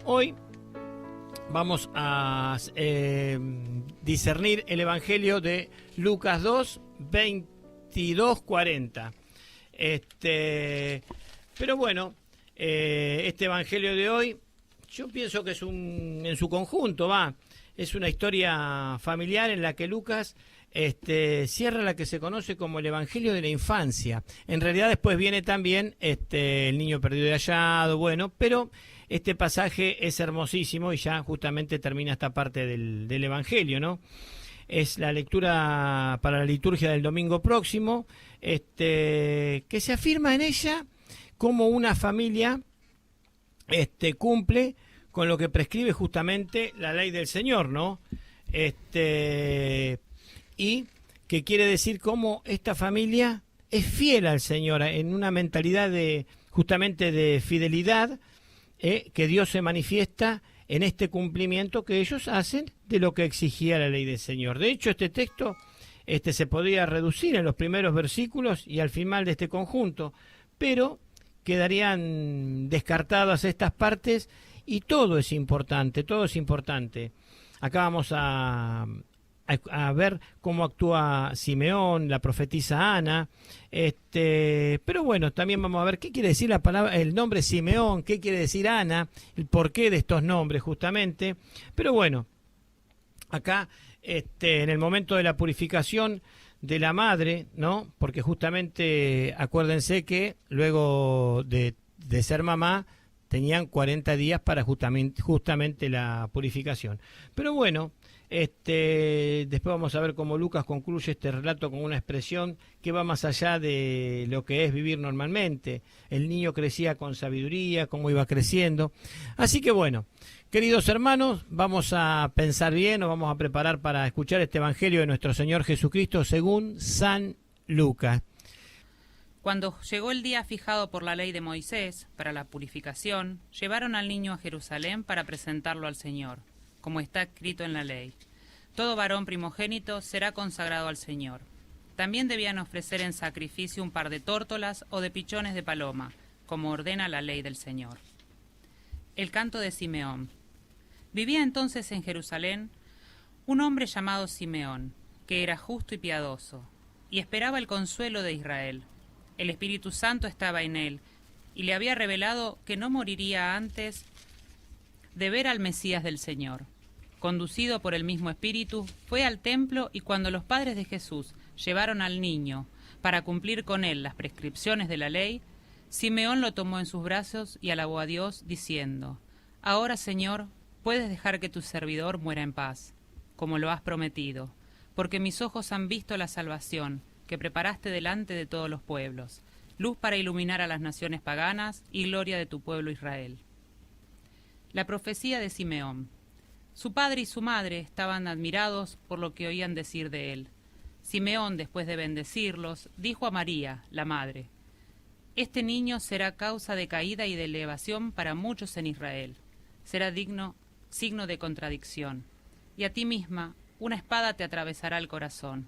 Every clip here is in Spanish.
Hoy vamos a discernir el Evangelio de Lucas 2, 22, 40. Pero bueno, este Evangelio de hoy, yo pienso que es en su conjunto, es una historia familiar en la que Lucas cierra la que se conoce como el Evangelio de la infancia. En realidad después viene también el niño perdido y hallado, pero este pasaje es hermosísimo y ya justamente termina esta parte del Evangelio, ¿no? Es la lectura para la liturgia del domingo próximo, que se afirma en ella como una familia cumple con lo que prescribe justamente la ley del Señor, ¿no? Y que quiere decir cómo esta familia es fiel al Señor en una mentalidad justamente de fidelidad, que Dios se manifiesta en este cumplimiento que ellos hacen de lo que exigía la ley del Señor. De hecho, este texto se podría reducir en los primeros versículos y al final de este conjunto, pero quedarían descartadas estas partes y todo es importante, todo es importante. Acá vamos a ver cómo actúa Simeón, la profetisa Ana, pero bueno, también vamos a ver qué quiere decir la palabra, el nombre Simeón, qué quiere decir Ana, el porqué de estos nombres justamente. Pero bueno, acá en el momento de la purificación de la madre, ¿no? Porque justamente acuérdense que luego de ser mamá tenían 40 días para justamente la purificación. Pero bueno, después vamos a ver cómo Lucas concluye este relato con una expresión que va más allá de lo que es vivir normalmente. El niño crecía con sabiduría, cómo iba creciendo. Así que bueno, queridos hermanos, vamos a pensar bien, nos vamos a preparar para escuchar este Evangelio de nuestro Señor Jesucristo según San Lucas. Cuando llegó el día fijado por la ley de Moisés para la purificación, llevaron al niño a Jerusalén para presentarlo al Señor, como está escrito en la ley. Todo varón primogénito será consagrado al Señor. También debían ofrecer en sacrificio un par de tórtolas o de pichones de paloma, como ordena la ley del Señor. El canto de Simeón. Vivía entonces en Jerusalén un hombre llamado Simeón, que era justo y piadoso, y esperaba el consuelo de Israel. El Espíritu Santo estaba en él, y le había revelado que no moriría antes de ver al Mesías del Señor. Conducido por el mismo Espíritu, fue al templo y cuando los padres de Jesús llevaron al niño para cumplir con él las prescripciones de la ley, Simeón lo tomó en sus brazos y alabó a Dios, diciendo: Ahora, Señor, puedes dejar que tu servidor muera en paz, como lo has prometido, porque mis ojos han visto la salvación que preparaste delante de todos los pueblos, luz para iluminar a las naciones paganas y gloria de tu pueblo Israel. La profecía de Simeón. Su padre y su madre estaban admirados por lo que oían decir de él. Simeón, después de bendecirlos, dijo a María, la madre: Este niño será causa de caída y de elevación para muchos en Israel. Será signo de contradicción, y a ti misma una espada te atravesará el corazón.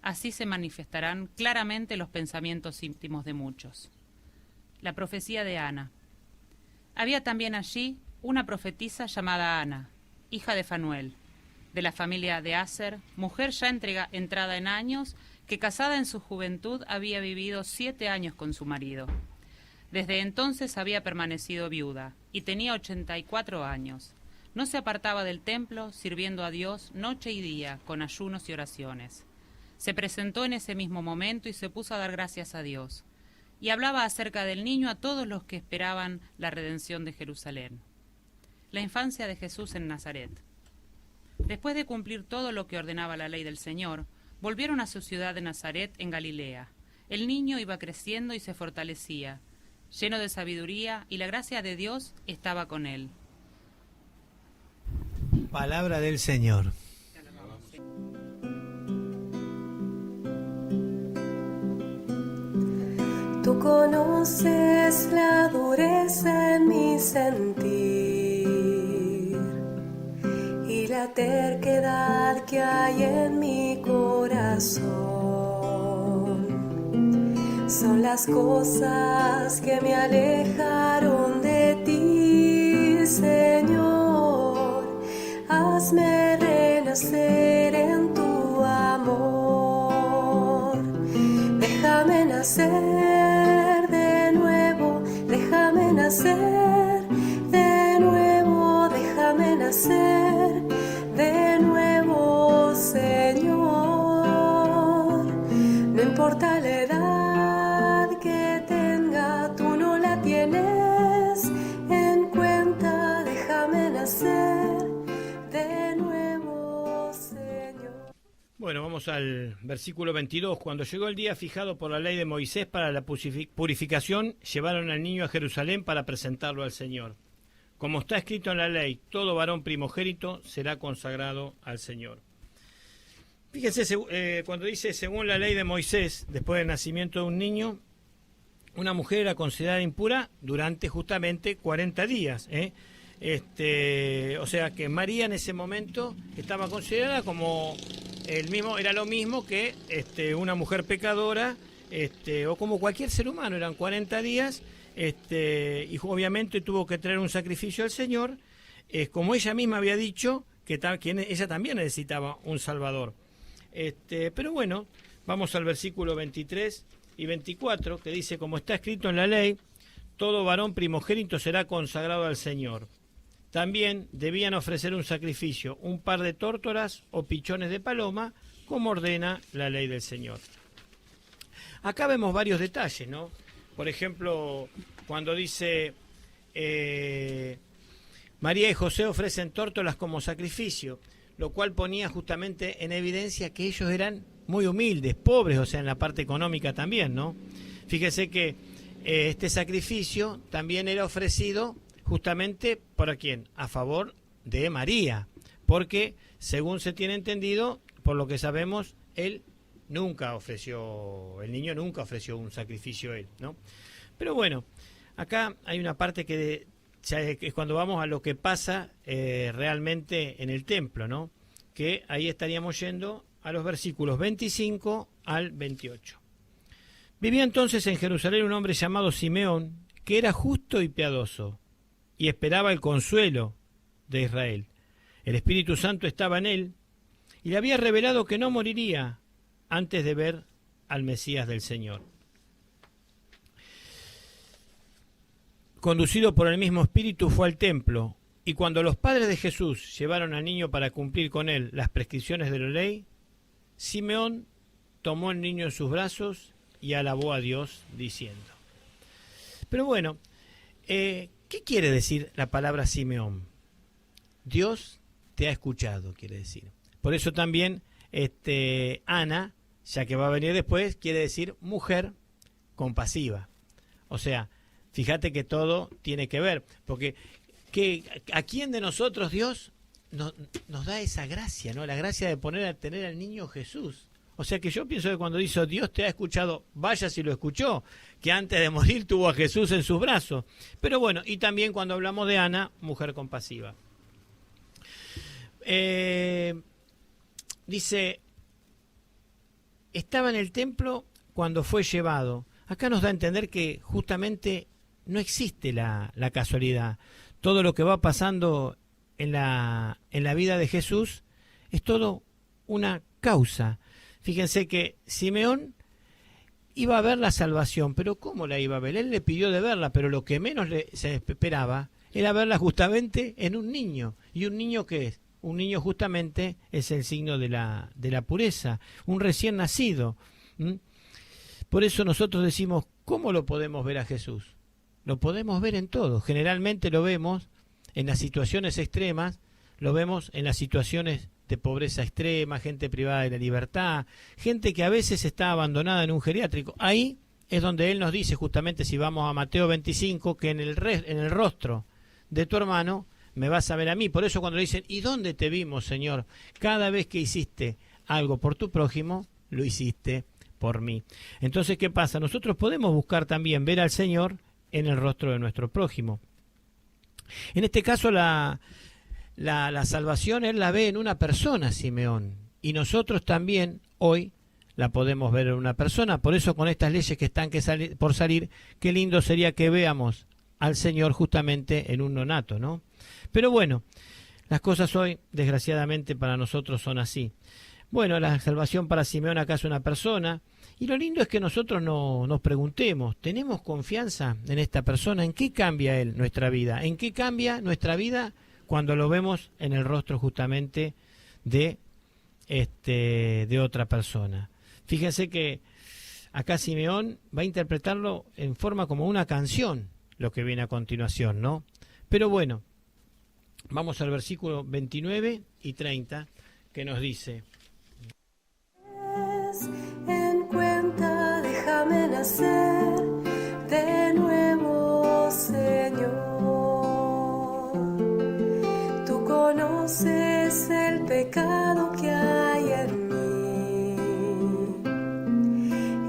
Así se manifestarán claramente los pensamientos íntimos de muchos. La profecía de Ana. Había también allí una profetisa llamada Ana, hija de Fanuel, de la familia de Aser, mujer ya entrada en años, que casada en su juventud había vivido 7 años con su marido. Desde entonces había permanecido viuda, y tenía 84 años. No se apartaba del templo, sirviendo a Dios noche y día, con ayunos y oraciones. Se presentó en ese mismo momento y se puso a dar gracias a Dios, y hablaba acerca del niño a todos los que esperaban la redención de Jerusalén. La infancia de Jesús en Nazaret. Después de cumplir todo lo que ordenaba la ley del Señor, volvieron a su ciudad de Nazaret en Galilea. El niño iba creciendo y se fortalecía, lleno de sabiduría, y la gracia de Dios estaba con él. Palabra del Señor. Tú conoces la dureza en mi sentir y la terquedad que hay en mi corazón. Son las cosas que me alejaron de ti, Señor. hazme renacer en tu amor. Déjame nacer de nuevo, déjame nacer de nuevo, déjame nacer de nuevo, Señor. No importa la edad que tenga, tú no la tienes en cuenta. Déjame nacer de nuevo, Señor. Bueno, vamos al versículo 22. Cuando llegó el día fijado por la ley de Moisés para la purificación, llevaron al niño a Jerusalén para presentarlo al Señor. Como está escrito en la ley, todo varón primogénito será consagrado al Señor. Fíjense, cuando dice según la ley de Moisés, después del nacimiento de un niño, una mujer era considerada impura durante justamente 40 días. O sea que María en ese momento estaba considerada como era lo mismo que una mujer pecadora, o como cualquier ser humano, eran 40 días, y obviamente tuvo que traer un sacrificio al Señor, como ella misma había dicho, que ella también necesitaba un Salvador. Pero bueno, vamos al versículo 23 y 24, que dice, como está escrito en la ley, todo varón primogénito será consagrado al Señor. También debían ofrecer un sacrificio, un par de tórtolas o pichones de paloma, como ordena la ley del Señor. Acá vemos varios detalles, ¿no? Por ejemplo, cuando dice, María y José ofrecen tórtolas como sacrificio, lo cual ponía justamente en evidencia que ellos eran muy humildes, pobres, o sea, en la parte económica también, ¿no? Fíjese que este sacrificio también era ofrecido justamente ¿para quién? A favor de María, porque según se tiene entendido, por lo que sabemos, el niño nunca ofreció un sacrificio a él, ¿no? Pero bueno, acá hay una parte que es cuando vamos a lo que pasa realmente en el templo, ¿no? Que ahí estaríamos yendo a los versículos 25 al 28. Vivía entonces en Jerusalén un hombre llamado Simeón, que era justo y piadoso, y esperaba el consuelo de Israel. El Espíritu Santo estaba en él, y le había revelado que no moriría antes de ver al Mesías del Señor. Conducido por el mismo Espíritu fue al templo, y cuando los padres de Jesús llevaron al niño para cumplir con él las prescripciones de la ley, Simeón tomó al niño en sus brazos y alabó a Dios diciendo. Pero bueno, ¿qué quiere decir la palabra Simeón? Dios te ha escuchado, quiere decir. Por eso también Ana, ya que va a venir después, quiere decir mujer compasiva. O sea, fíjate que todo tiene que ver, porque ¿a quién de nosotros Dios nos da esa gracia, ¿no? La gracia de tener al niño Jesús. O sea que yo pienso que cuando dice Dios te ha escuchado, vaya si lo escuchó, que antes de morir tuvo a Jesús en sus brazos. Pero bueno, y también cuando hablamos de Ana, mujer compasiva. Dice, estaba en el templo cuando fue llevado. Acá nos da a entender que justamente no existe la casualidad. Todo lo que va pasando en la vida de Jesús es todo una causa. Fíjense que Simeón iba a ver la salvación, pero ¿cómo la iba a ver? Él le pidió de verla, pero lo que menos se esperaba era verla justamente en un niño. ¿Y un niño qué es? Un niño justamente es el signo de la pureza, un recién nacido. Por eso nosotros decimos, ¿cómo lo podemos ver a Jesús? Lo podemos ver en todo. Generalmente lo vemos en las situaciones extremas, lo vemos en las situaciones de pobreza extrema, gente privada de la libertad, gente que a veces está abandonada en un geriátrico. Ahí es donde Él nos dice, justamente si vamos a Mateo 25, que en el rostro de tu hermano me vas a ver a mí. Por eso cuando le dicen, ¿y dónde te vimos, Señor? Cada vez que hiciste algo por tu prójimo, lo hiciste por mí. Entonces, ¿qué pasa? Nosotros podemos buscar también ver al Señor en el rostro de nuestro prójimo. En este caso, la salvación Él la ve en una persona, Simeón. Y nosotros también hoy la podemos ver en una persona. Por eso con estas leyes que están por salir, qué lindo sería que veamos al Señor justamente en un nonato, ¿no? Pero bueno, Las cosas hoy, desgraciadamente para nosotros, son así. Bueno, la salvación para Simeón acá es una persona, y lo lindo es que nosotros nos preguntemos, ¿tenemos confianza en esta persona? ¿En qué cambia él nuestra vida? ¿En qué cambia nuestra vida cuando lo vemos en el rostro justamente de otra persona? Fíjense que acá Simeón va a interpretarlo en forma como una canción, lo que viene a continuación, ¿no? Pero bueno, vamos al versículo 29 y 30, que nos dice: En cuenta, déjame nacer de nuevo, Señor. Tú conoces el pecado que hay en mí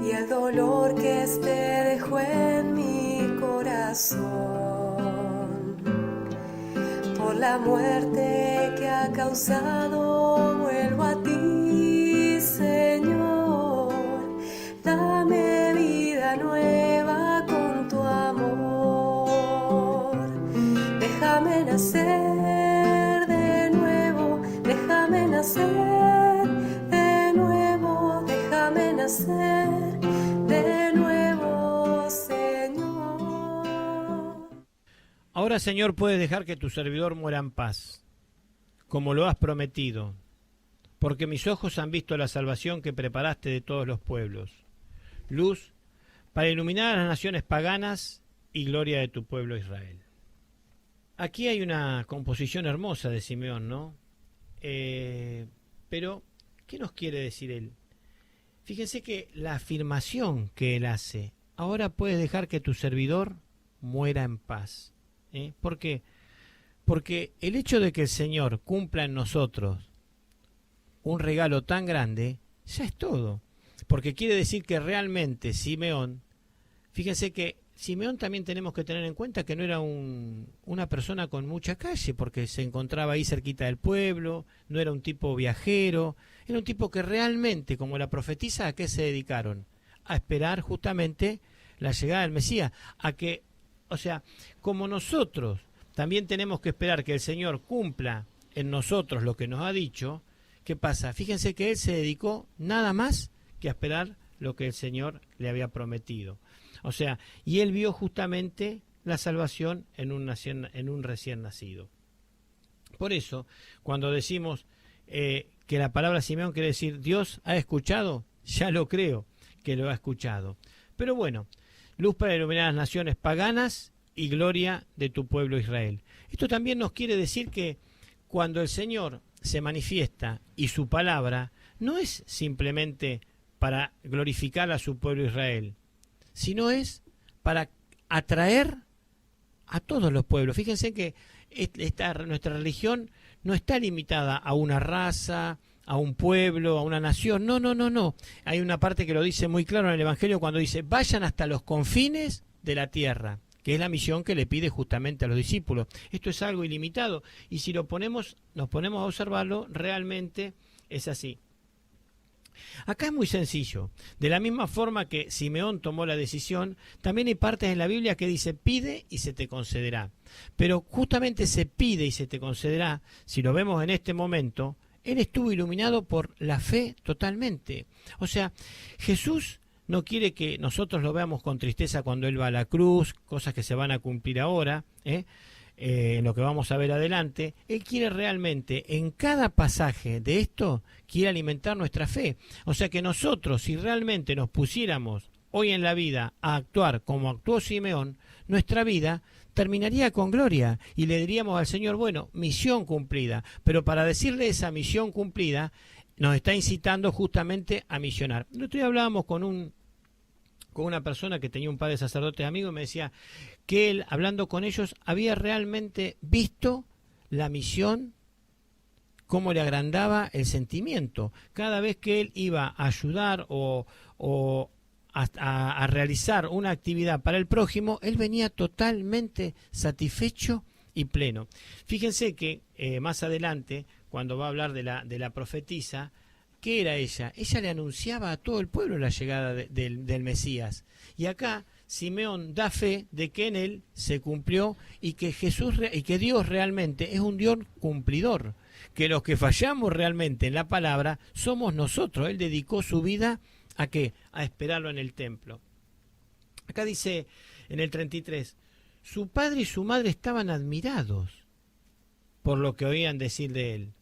y el dolor que este dejó en mi corazón. Por la muerte que ha causado, vuelvo a ti, Señor. Dame vida nueva con tu amor. Déjame nacer de nuevo, déjame nacer de nuevo, déjame nacer de nuevo, Señor. Ahora, Señor, puedes dejar que tu servidor muera en paz, como lo has prometido, porque mis ojos han visto la salvación que preparaste de todos los pueblos, luz para iluminar a las naciones paganas y gloria de tu pueblo Israel. Aquí hay una composición hermosa de Simeón, ¿no? Pero, ¿qué nos quiere decir él? Fíjense que la afirmación que él hace, ahora puedes dejar que tu servidor muera en paz. ¿Por qué? Porque el hecho de que el Señor cumpla en nosotros un regalo tan grande, ya es todo. Porque quiere decir que realmente Simeón, fíjense que Simeón también tenemos que tener en cuenta que no era una persona con mucha calle, porque se encontraba ahí cerquita del pueblo, no era un tipo viajero, era un tipo que realmente, como la profetisa, ¿a qué se dedicaron? A esperar justamente la llegada del Mesías, a que, o sea, como nosotros también tenemos que esperar que el Señor cumpla en nosotros lo que nos ha dicho, ¿qué pasa? Fíjense que él se dedicó nada más que a esperar lo que el Señor le había prometido. O sea, y él vio justamente la salvación en un recién nacido. Por eso, cuando decimos que la palabra Simeón quiere decir Dios ha escuchado, ya lo creo que lo ha escuchado. Pero bueno, luz para iluminar las naciones paganas y gloria de tu pueblo Israel. Esto también nos quiere decir que cuando el Señor se manifiesta y su palabra no es simplemente para glorificar a su pueblo Israel, sino es para atraer a todos los pueblos. Fíjense que nuestra religión no está limitada a una raza, a un pueblo, a una nación. No, no, no, no. Hay una parte que lo dice muy claro en el Evangelio cuando dice, vayan hasta los confines de la tierra, que es la misión que le pide justamente a los discípulos. Esto es algo ilimitado, y si nos ponemos a observarlo, realmente es así. Acá es muy sencillo. De la misma forma que Simeón tomó la decisión, también hay partes en la Biblia que dice pide y se te concederá. Pero justamente ese pide y se te concederá, si lo vemos en este momento, él estuvo iluminado por la fe totalmente. O sea, Jesús no quiere que nosotros lo veamos con tristeza cuando él va a la cruz, cosas que se van a cumplir ahora, en lo que vamos a ver adelante. Él quiere realmente, en cada pasaje de esto, quiere alimentar nuestra fe. O sea que nosotros, si realmente nos pusiéramos hoy en la vida a actuar como actuó Simeón, nuestra vida terminaría con gloria y le diríamos al Señor, bueno, misión cumplida. Pero para decirle esa misión cumplida, nos está incitando justamente a misionar. El otro día hablábamos con una persona que tenía un padre sacerdote amigo y me decía que él, hablando con ellos, había realmente visto la misión, cómo le agrandaba el sentimiento. Cada vez que él iba a ayudar o a realizar una actividad para el prójimo, él venía totalmente satisfecho y pleno. Fíjense que más adelante, cuando va a hablar de la profetisa, ¿qué era ella? Ella le anunciaba a todo el pueblo la llegada del Mesías. Y acá Simeón da fe de que en él se cumplió y que Dios realmente es un Dios cumplidor, que los que fallamos realmente en la palabra somos nosotros. Él dedicó su vida ¿a qué? A esperarlo en el templo. Acá dice en el 33, su padre y su madre estaban admirados por lo que oían decir de él.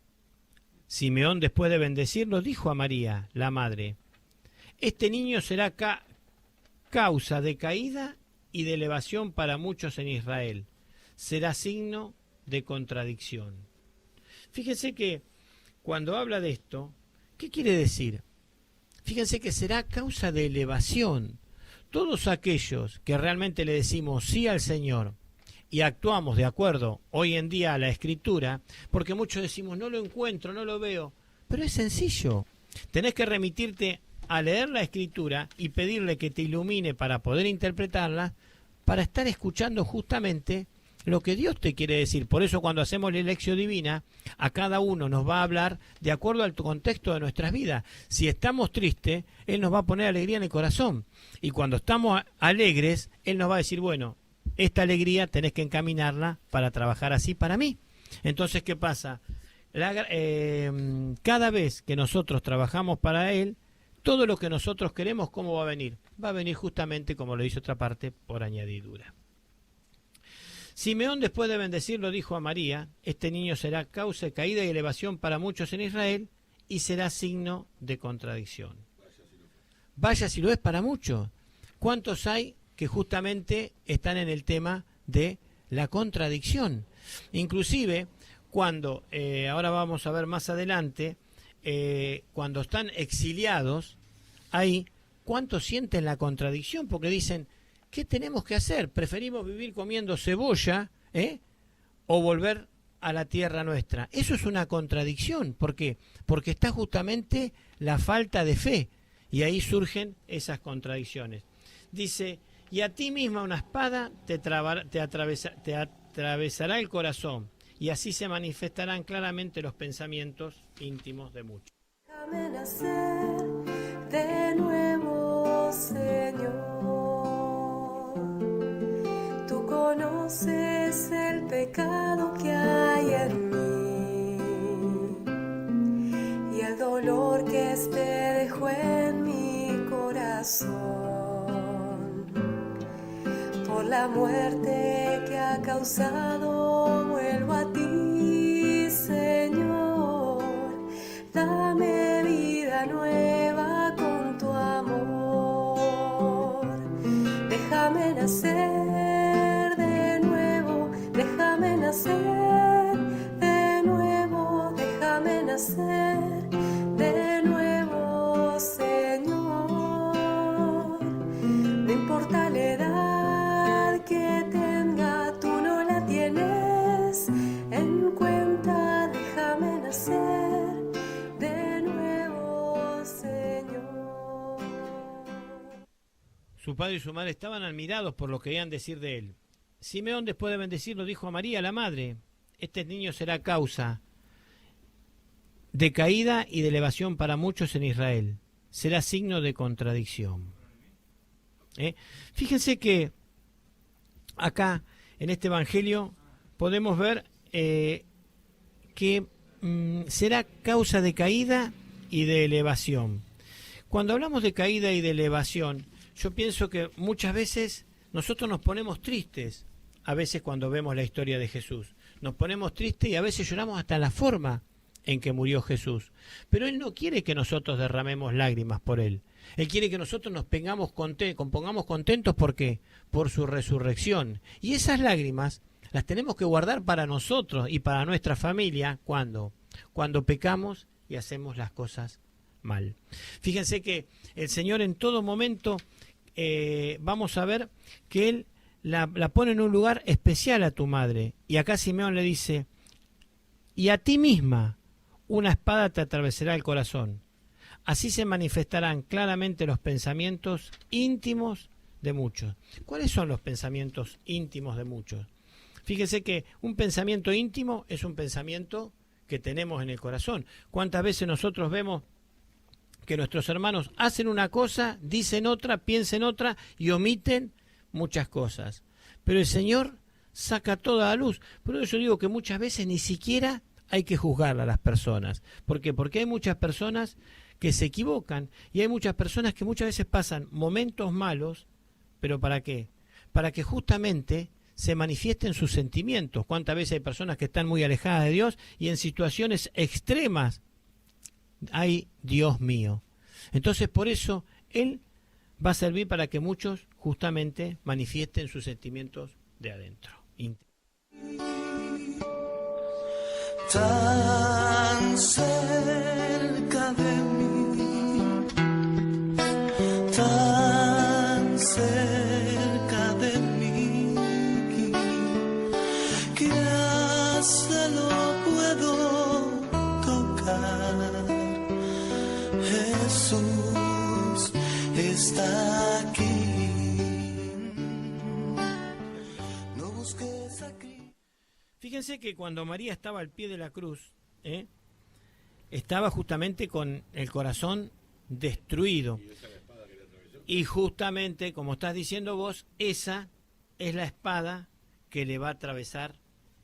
Simeón, después de bendecirlo, dijo a María, la madre, este niño será causa de caída y de elevación para muchos en Israel. Será signo de contradicción. Fíjense que cuando habla de esto, ¿qué quiere decir? Fíjense que será causa de elevación. Todos aquellos que realmente le decimos sí al Señor y actuamos de acuerdo hoy en día a la Escritura, porque muchos decimos no lo encuentro, no lo veo, pero es sencillo. Tenés que remitirte a leer la Escritura y pedirle que te ilumine para poder interpretarla, para estar escuchando justamente lo que Dios te quiere decir. Por eso cuando hacemos la lección divina, a cada uno nos va a hablar de acuerdo al contexto de nuestras vidas. Si estamos tristes, Él nos va a poner alegría en el corazón. Y cuando estamos alegres, Él nos va a decir, bueno, esta alegría tenés que encaminarla para trabajar así para mí. Entonces, ¿qué pasa? Cada vez que nosotros trabajamos para Él, todo lo que nosotros queremos, ¿cómo va a venir? Va a venir justamente, como lo dice otra parte, por añadidura. Simeón, después de bendecirlo, dijo a María, este niño será causa de caída y elevación para muchos en Israel y será signo de contradicción. Vaya si lo es para muchos. ¿Cuántos hay que justamente están en el tema de la contradicción? Inclusive, cuando, ahora vamos a ver más adelante, cuando están exiliados, ahí, ¿cuántos sienten la contradicción? Porque dicen, ¿qué tenemos que hacer? ¿Preferimos vivir comiendo cebolla o volver a la tierra nuestra? Eso es una contradicción. ¿Por qué? Porque está justamente la falta de fe. Y ahí surgen esas contradicciones. Dice, y a ti misma una espada te atravesará el corazón. Y así se manifestarán claramente los pensamientos íntimos de muchos. Déjame nacer de nuevo, Señor. Tú conoces el pecado que hay en mí y el dolor que este dejó en mi corazón por la muerte que ha causado. Vuelvo a ti, Señor, dame vida nueva con tu amor. Déjame nacer de nuevo, déjame nacer de nuevo, déjame nacer de nuevo, Señor. No importa la edad que tenga, tú no la tienes en cuenta. Déjame nacer de nuevo, Señor. Su padre y su madre estaban admirados por lo que oían decir de él. Simeón, después de bendecirlo, dijo a María, la madre, este niño será causa de caída y de elevación para muchos en Israel. Será signo de contradicción. Fíjense que acá, en este evangelio, podemos ver que será causa de caída y de elevación. Cuando hablamos de caída y de elevación, yo pienso que muchas veces nosotros nos ponemos tristes, a veces cuando vemos la historia de Jesús. Nos ponemos tristes y a veces lloramos hasta la forma en que murió Jesús. Pero Él no quiere que nosotros derramemos lágrimas por Él. Él quiere que nosotros nos pongamos contentos, ¿por qué? Por su resurrección. Y esas lágrimas las tenemos que guardar para nosotros y para nuestra familia. ¿Cuándo? Cuando pecamos y hacemos las cosas mal. Fíjense que el Señor en todo momento, vamos a ver que Él la pone en un lugar especial a tu madre. Y acá Simeón le dice, y a ti misma una espada te atravesará el corazón. Así se manifestarán claramente los pensamientos íntimos de muchos. ¿Cuáles son los pensamientos íntimos de muchos? Fíjese que un pensamiento íntimo es un pensamiento que tenemos en el corazón. ¿Cuántas veces nosotros vemos que nuestros hermanos hacen una cosa, dicen otra, piensan otra y omiten muchas cosas, pero el Señor saca toda la luz. Por eso yo digo que muchas veces ni siquiera hay que juzgar a las personas. ¿Por qué? Porque hay muchas personas que se equivocan y hay muchas personas que muchas veces pasan momentos malos, pero ¿para qué? Para que justamente se manifiesten sus sentimientos. ¿Cuántas veces hay personas que están muy alejadas de Dios y en situaciones extremas hay Dios mío? Entonces por eso Él va a servir para que muchos justamente manifiesten sus sentimientos de adentro. Tan cerca de mí, tan cerca de mí, que hasta lo puedo tocar. Jesús está aquí. No busques aquí. Fíjense que cuando María estaba al pie de la cruz, estaba justamente con el corazón destruido. Y justamente, como estás diciendo vos, esa es la espada que le va a atravesar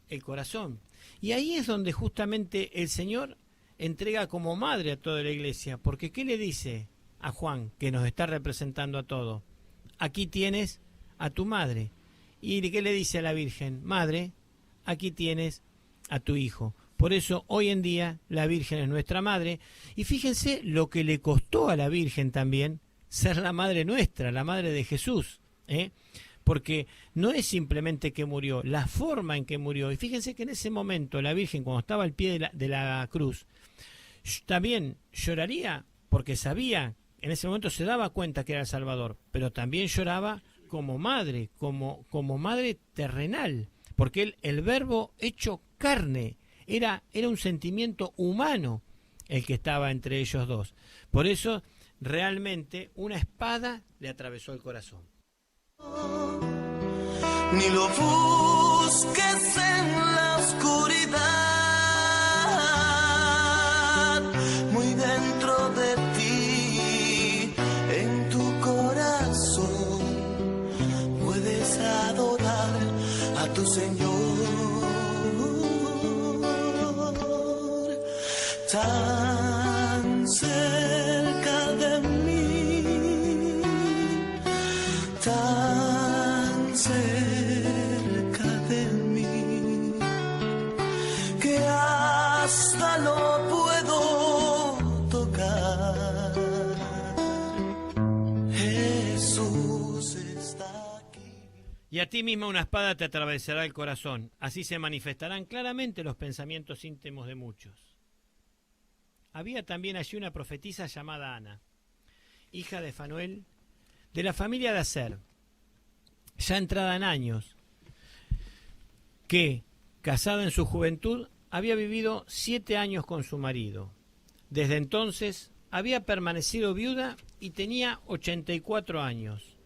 el corazón. Y ahí es donde justamente el Señor entrega como madre a toda la iglesia. Porque ¿qué le dice a Juan, que nos está representando a todos? Aquí tienes a tu madre. ¿Y qué le dice a la Virgen? Madre, aquí tienes a tu hijo. Por eso hoy en día la Virgen es nuestra madre. Y fíjense lo que le costó a la Virgen también ser la madre nuestra, la madre de Jesús. Porque no es simplemente que murió, la forma en que murió. Y fíjense que en ese momento la Virgen, cuando estaba al pie de la cruz, también lloraría porque sabía, en ese momento se daba cuenta que era el Salvador, pero también lloraba como madre, como madre terrenal. Porque el verbo hecho carne era un sentimiento humano el que estaba entre ellos dos. Por eso realmente una espada le atravesó el corazón. Ni lo busques en la oscuridad, muy dentro de ti, en tu corazón, puedes adorar a tu Señor. Tan cerca de mí, tan cerca de mí, que hasta lo puedo tocar. Jesús está aquí. Y a ti misma una espada te atravesará el corazón. Así se manifestarán claramente los pensamientos íntimos de muchos. Había también allí una profetisa llamada Ana, hija de Fanuel, de la familia de Aser, ya entrada en años, que, casada en su juventud, había vivido 7 años con su marido. Desde entonces había permanecido viuda y tenía 84 años.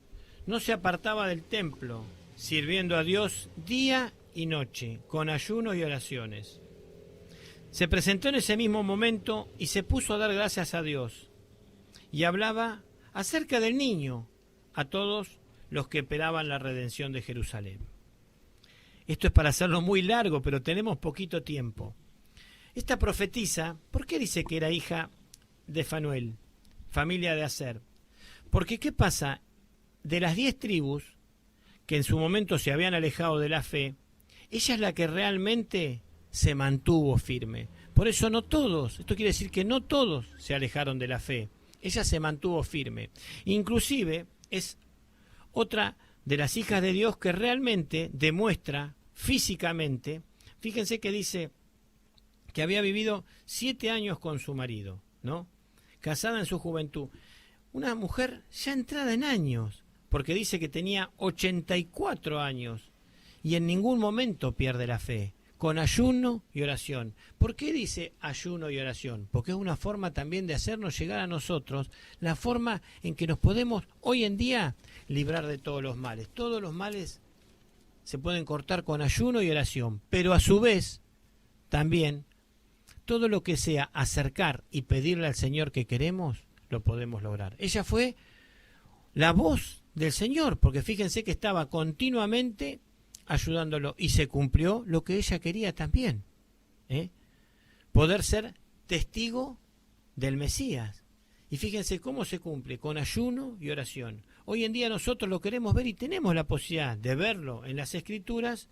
No se apartaba del templo, sirviendo a Dios día y noche, con ayunos y oraciones. Se presentó en ese mismo momento y se puso a dar gracias a Dios. Y hablaba acerca del niño a todos los que esperaban la redención de Jerusalén. Esto es para hacerlo muy largo, pero tenemos poquito tiempo. Esta profetisa, ¿por qué dice que era hija de Fanuel, familia de Aser? Porque ¿qué pasa? De las 10 tribus que en su momento se habían alejado de la fe, ella es la que realmente se mantuvo firme. Por eso no todos, esto quiere decir que no todos se alejaron de la fe. Ella se mantuvo firme. Inclusive es otra de las hijas de Dios que realmente demuestra físicamente, fíjense que dice que había vivido 7 años con su marido, ¿no? Casada en su juventud. Una mujer ya entrada en años, porque dice que tenía 84 años y en ningún momento pierde la fe, con ayuno y oración. ¿Por qué dice ayuno y oración? Porque es una forma también de hacernos llegar a nosotros la forma en que nos podemos hoy en día librar de todos los males. Todos los males se pueden cortar con ayuno y oración, pero a su vez también todo lo que sea acercar y pedirle al Señor que queremos, lo podemos lograr. Ella fue la voz del Señor, porque fíjense que estaba continuamente ayudándolo y se cumplió lo que ella quería también, poder ser testigo del Mesías. Y fíjense cómo se cumple, con ayuno y oración. Hoy en día nosotros lo queremos ver y tenemos la posibilidad de verlo en las Escrituras,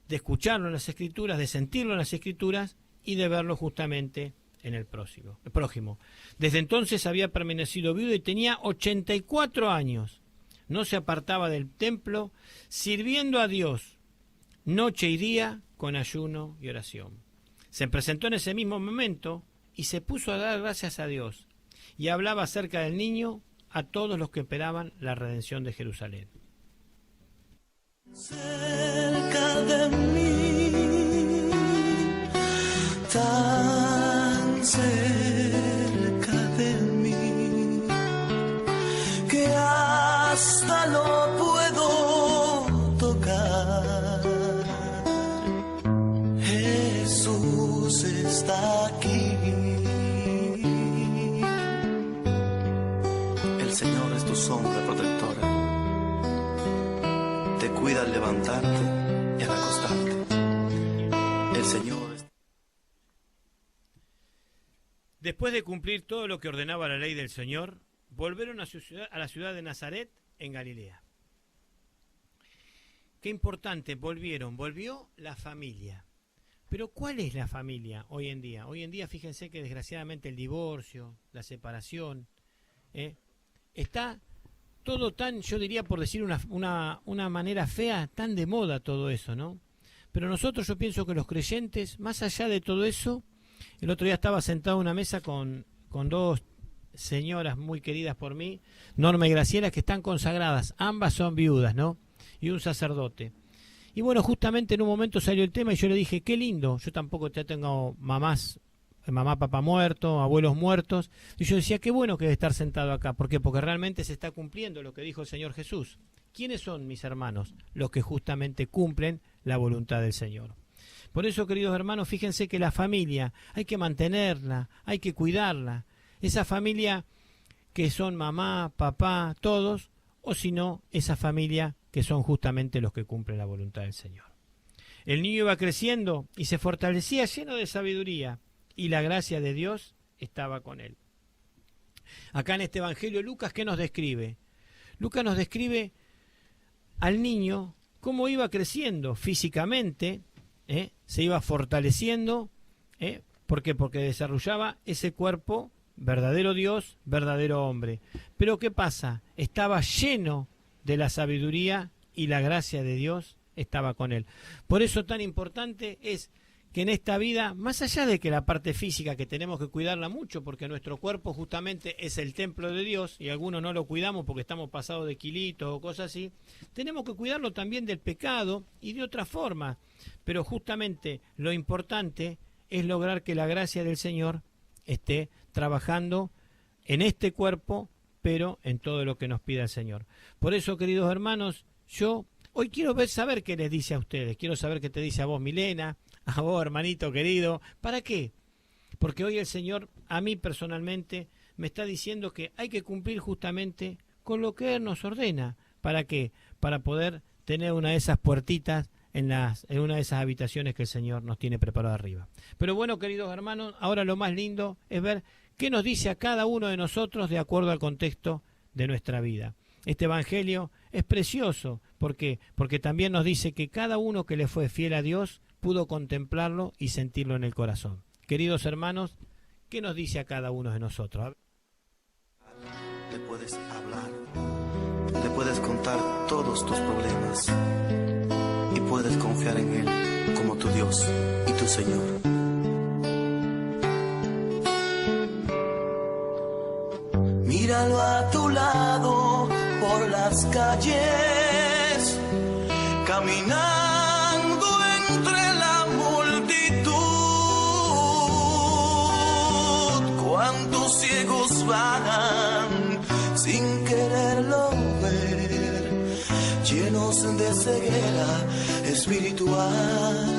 de escucharlo en las Escrituras, de sentirlo en las Escrituras y de verlo justamente en el prójimo. Desde entonces había permanecido viudo y tenía 84 años. No se apartaba del templo, sirviendo a Dios noche y día con ayuno y oración. Se presentó en ese mismo momento y se puso a dar gracias a Dios y hablaba acerca del niño a todos los que esperaban la redención de Jerusalén. Cerca de mí, tan cerca de mí, que hasta lo puedo tocar. Jesús está aquí. El Señor es tu sombra protectora. Te cuida al levantarte y al acostarte. El Señor es... Después de cumplir todo lo que ordenaba la ley del Señor, volvieron a la ciudad de Nazaret, en Galilea. Qué importante, volvió la familia. Pero ¿cuál es la familia hoy en día? Hoy en día fíjense que desgraciadamente el divorcio, la separación, está todo tan, yo diría por decir una manera fea, tan de moda todo eso, ¿no? Pero nosotros, yo pienso que los creyentes, más allá de todo eso, el otro día estaba sentado en una mesa con dos señoras muy queridas por mí, Norma y Graciela, que están consagradas, ambas son viudas, ¿no? Y un sacerdote. Y bueno, justamente en un momento salió el tema y yo le dije, qué lindo, yo tampoco ya tengo mamá, papá muerto, abuelos muertos, y yo decía, qué bueno que debe estar sentado acá. ¿Por qué? Porque realmente se está cumpliendo lo que dijo el Señor Jesús. ¿Quiénes son mis hermanos? Los que justamente cumplen la voluntad del Señor. Por eso, queridos hermanos, fíjense que la familia hay que mantenerla, hay que cuidarla. Esa familia que son mamá, papá, todos, o si no, esa familia que son justamente los que cumplen la voluntad del Señor. El niño iba creciendo y se fortalecía lleno de sabiduría, y la gracia de Dios estaba con él. Acá en este Evangelio, Lucas, ¿qué nos describe? Lucas nos describe al niño cómo iba creciendo físicamente, se iba fortaleciendo, ¿por qué? Porque desarrollaba ese cuerpo, verdadero Dios, verdadero hombre. Pero ¿qué pasa? Estaba lleno de la sabiduría y la gracia de Dios estaba con él. Por eso tan importante es que en esta vida, más allá de que la parte física, que tenemos que cuidarla mucho, porque nuestro cuerpo justamente es el templo de Dios, y algunos no lo cuidamos porque estamos pasados de kilitos o cosas así, tenemos que cuidarlo también del pecado y de otra forma. Pero justamente lo importante es lograr que la gracia del Señor esté trabajando en este cuerpo, pero en todo lo que nos pida el Señor. Por eso, queridos hermanos, yo hoy quiero saber qué les dice a ustedes. Quiero saber qué te dice a vos, Milena, a vos, hermanito querido. ¿Para qué? Porque hoy el Señor, a mí personalmente, me está diciendo que hay que cumplir justamente con lo que Él nos ordena. ¿Para qué? Para poder tener una de esas puertitas en una de esas habitaciones que el Señor nos tiene preparado arriba. Pero bueno, queridos hermanos, ahora lo más lindo es ver qué nos dice a cada uno de nosotros de acuerdo al contexto de nuestra vida. Este Evangelio es precioso. ¿Por qué? Porque también nos dice que cada uno que le fue fiel a Dios pudo contemplarlo y sentirlo en el corazón. Queridos hermanos, ¿qué nos dice a cada uno de nosotros? Le puedes hablar, le puedes contar todos tus problemas y puedes confiar en Él como tu Dios y tu Señor. Míralo a tu lado por las calles, caminando entre la multitud. Cuántos ciegos van sin quererlo ver, llenos de ceguera espiritual.